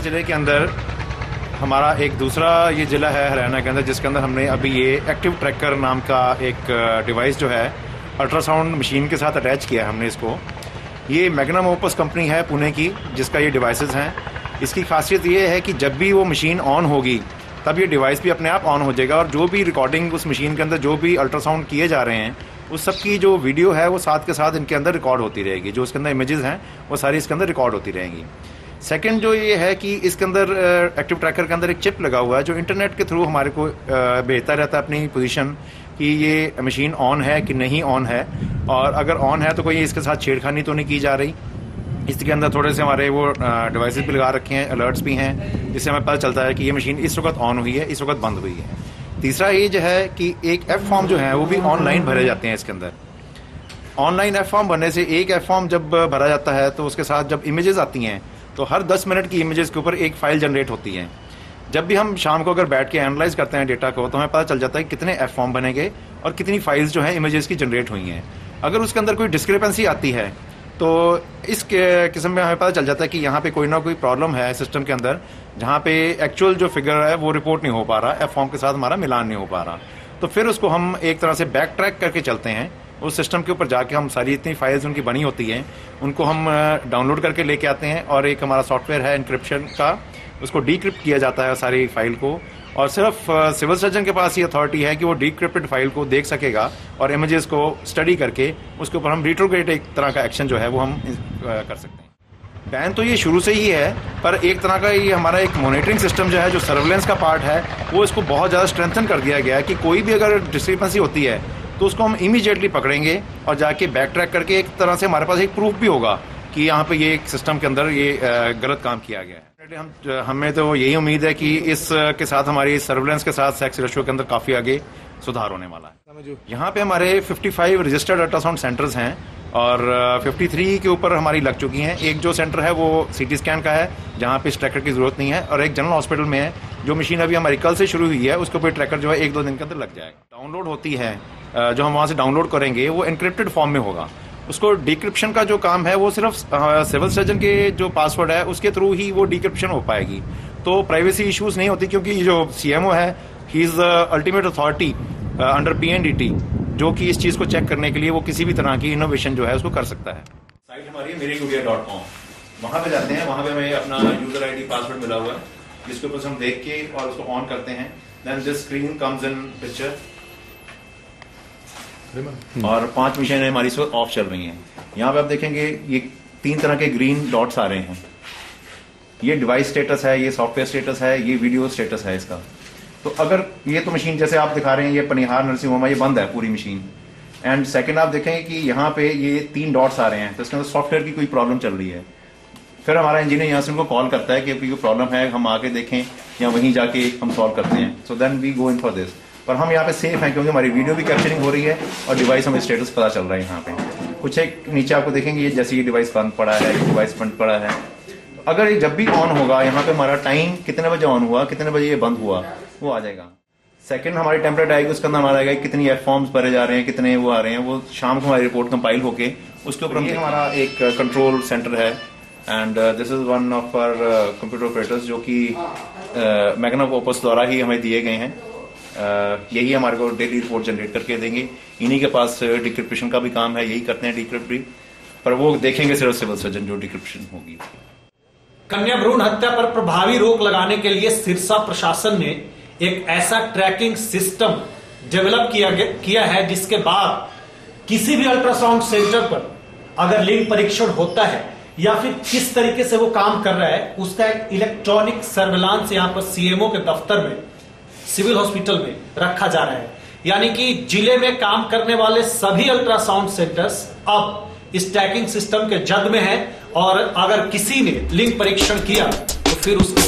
जिले के अंदर हमारा एक दूसरा ये ज़िला है हरियाणा के अंदर, जिसके अंदर हमने अभी ये एक्टिव ट्रैकर नाम का एक डिवाइस जो है अल्ट्रासाउंड मशीन के साथ अटैच किया है हमने इसको। ये मैग्नम ओपस कंपनी है पुणे की जिसका ये डिवाइसेस हैं। इसकी खासियत ये है कि जब भी वो मशीन ऑन होगी तब ये डिवाइस भी अपने आप ऑन हो जाएगा और जो भी रिकॉर्डिंग उस मशीन के अंदर जो भी अल्ट्रासाउंड किए जा रहे हैं उस सब की जो वीडियो है वो साथ के साथ इनके अंदर रिकॉर्ड होती रहेगी। जो इसके अंदर इमेजेस हैं वो सारी इसके अंदर रिकॉर्ड होती रहेंगी। सेकंड जो ये है कि इसके अंदर एक्टिव ट्रैकर के अंदर एक चिप लगा हुआ है जो इंटरनेट के थ्रू हमारे को भेजता रहता है अपनी पोजीशन कि ये मशीन ऑन है कि नहीं ऑन है, और अगर ऑन है तो कोई इसके साथ छेड़खानी तो नहीं की जा रही। इसके अंदर थोड़े से हमारे वो डिवाइसेस भी लगा रखे हैं, अलर्ट्स भी हैं, जिससे हमें पता चलता है कि ये मशीन इस वक्त ऑन हुई है, इस वक्त बंद हुई है। तीसरा ये जो है कि एक एफ फॉर्म जो है वो भी ऑनलाइन भरे जाते हैं इसके अंदर। ऑनलाइन एफ फॉर्म भरने से एक एफ फॉर्म जब भरा जाता है तो उसके साथ जब इमेजेस आती हैं तो हर 10 मिनट की इमेजेस के ऊपर एक फाइल जनरेट होती है। जब भी हम शाम को अगर बैठ के एनालाइज करते हैं डेटा को तो हमें पता चल जाता है कितने एफ फॉर्म बनेंगे और कितनी फाइल्स जो हैं इमेजेस की जनरेट हुई हैं। अगर उसके अंदर कोई डिस्क्रिपेंसी आती है तो इस किस्म में हमें पता चल जाता है कि यहाँ पे कोई ना कोई प्रॉब्लम है सिस्टम के अंदर, जहाँ पे एक्चुअल जो फिगर है वो रिपोर्ट नहीं हो पा रहा, एफ फॉर्म के साथ हमारा मिलान नहीं हो पा रहा। तो फिर उसको हम एक तरह से बैक ट्रैक करके चलते हैं। उस सिस्टम के ऊपर जाके हम सारी इतनी फाइल्स उनकी बनी होती हैं उनको हम डाउनलोड करके लेके आते हैं और एक हमारा सॉफ्टवेयर है इनक्रिप्शन का, उसको डीक्रिप्ट किया जाता है सारी फाइल को, और सिर्फ सिविल सर्जन के पास ये अथॉरिटी है कि वो डीक्रिप्टेड फाइल को देख सकेगा और इमेजेस को स्टडी करके उसके ऊपर हम रिट्रोग्रेड एक तरह का एक्शन जो है वो हम कर सकते हैं। बैन तो ये शुरू से ही है, पर एक तरह का ये हमारा एक मॉनिटरिंग सिस्टम जो है जो सर्वेलेंस का पार्ट है वो इसको बहुत ज़्यादा स्ट्रेंथन कर दिया गया है कि कोई भी अगर डिस्क्रिपेंसी होती है तो उसको हम इमीडिएटली पकड़ेंगे और जाके बैक ट्रैक करके एक तरह से हमारे पास एक प्रूफ भी होगा कि यहाँ पे ये सिस्टम के अंदर ये गलत काम किया गया है। हमें तो यही उम्मीद है कि इस के साथ हमारी सर्वेलेंस के साथ सेक्स रेशियो के अंदर काफ़ी आगे सुधार होने वाला है। यहाँ पे हमारे 55 रजिस्टर्ड अल्ट्रासाउंड सेंटर्स हैं और 53 के ऊपर हमारी लग चुकी हैं। एक जो सेंटर है वो सीटी स्कैन का है जहाँ पे इस ट्रैकर की ज़रूरत नहीं है, और एक जनरल हॉस्पिटल में है जो मशीन अभी हमारी कल से शुरू हुई है, उसके ऊपर ट्रैकर जो है 1-2 दिन के अंदर लग जाएगा। डाउनलोड होती है जो हम वहाँ से डाउनलोड करेंगे वो एनक्रिप्टेड फॉर्म में होगा। उसको डिक्रिप्शन का जो काम है वो सिर्फ सिविल सर्जन के जो पासवर्ड है उसके थ्रू ही वो डिक्रिप्शन हो पाएगी, तो प्राइवेसी इश्यूज नहीं होती, क्योंकि जो सीएमओ है he is ultimate authority under PNDT जो कि इस चीज को चेक करने के लिए वो किसी भी तरह की इनोवेशन जो है उसको कर सकता है। साइट हमारी है मेरीगुड़िया.com, वहां पे जाते हैं, वहां पे हमें अपना यूजर आईडी पासवर्ड मिला हुआ है जिसके ऊपर हम देख के और उसको ऑन करते हैं। Then this screen comes in picture और 5 मशीनें हमारी इस वक्त ऑफ चल रही हैं। यहाँ पे आप देखेंगे ये 3 तरह के ग्रीन डॉट्स आ रहे हैं। ये डिवाइस स्टेटस है, ये सॉफ्टवेयर स्टेटस है, ये वीडियो स्टेटस है इसका। तो अगर ये तो मशीन जैसे आप दिखा रहे हैं ये पनिहार नर्सिंग होम है, ये बंद है पूरी मशीन। एंड सेकंड आप देखेंगे कि यहाँ पे ये 3 डॉट्स आ रहे हैं, तो इसके अंदर सॉफ्टवेयर की कोई प्रॉब्लम चल रही है। फिर हमारा इंजीनियर यहाँ से उनको कॉल करता है कि कोई प्रॉब्लम है, हम आके देखें या वहीं जाके हम सॉल्व करते हैं। So then we go in for this. पर हम यहाँ पे सेफ हैं क्योंकि हमारी वीडियो भी कैप्चरिंग हो रही है और डिवाइस हमें स्टेटस पता चल रहा है। यहाँ पे कुछ एक नीचे आपको देखेंगे ये जैसे ये डिवाइस बंद पड़ा है, ये डिवाइस बंद पड़ा है। अगर ये जब भी ऑन होगा यहाँ पे हमारा टाइम कितने बजे ऑन हुआ, कितने बजे ये बंद हुआ वो आ जाएगा। सेकंड हमारी टेम्पलेट आएगी, उसके अंदर हमारा आएगा कितनी एफ फॉर्म्स भरे जा रहे हैं, कितने वो आ रहे हैं, वो शाम को हमारी रिपोर्ट कंपाइल होके उसके ऊपर हमारा एक कंट्रोल सेंटर है। And this is one of our computer operators जो कि मैग्नम ओपस द्वारा ही हमें दिए गए हैं। यही हमारे को डेली रिपोर्ट जनरेट करके देंगे। इन्हीं के पास डिक्रिप्शन का भी काम है, यही करते हैं डिक्रिप्ट भी, पर वो देखेंगे सिर्फ सिविल सर्जन जो डिक्रिप्शन होगी। कन्या भ्रूण हत्या पर प्रभावी रोक लगाने के लिए सिरसा प्रशासन ने एक ऐसा ट्रैकिंग सिस्टम डेवलप किया है जिसके बाद किसी भी अल्ट्रासाउंड सेंटर पर अगर लिंग परीक्षण होता है या फिर किस तरीके से वो काम कर रहा है उसका एक इलेक्ट्रॉनिक सर्विलांस यहाँ पर सीएमओ के दफ्तर में, सिविल हॉस्पिटल में रखा जा रहा है। यानी कि जिले में काम करने वाले सभी अल्ट्रासाउंड सेंटर्स अब इस ट्रैकिंग सिस्टम के जद में है, और अगर किसी ने लिंग परीक्षण किया तो फिर उसको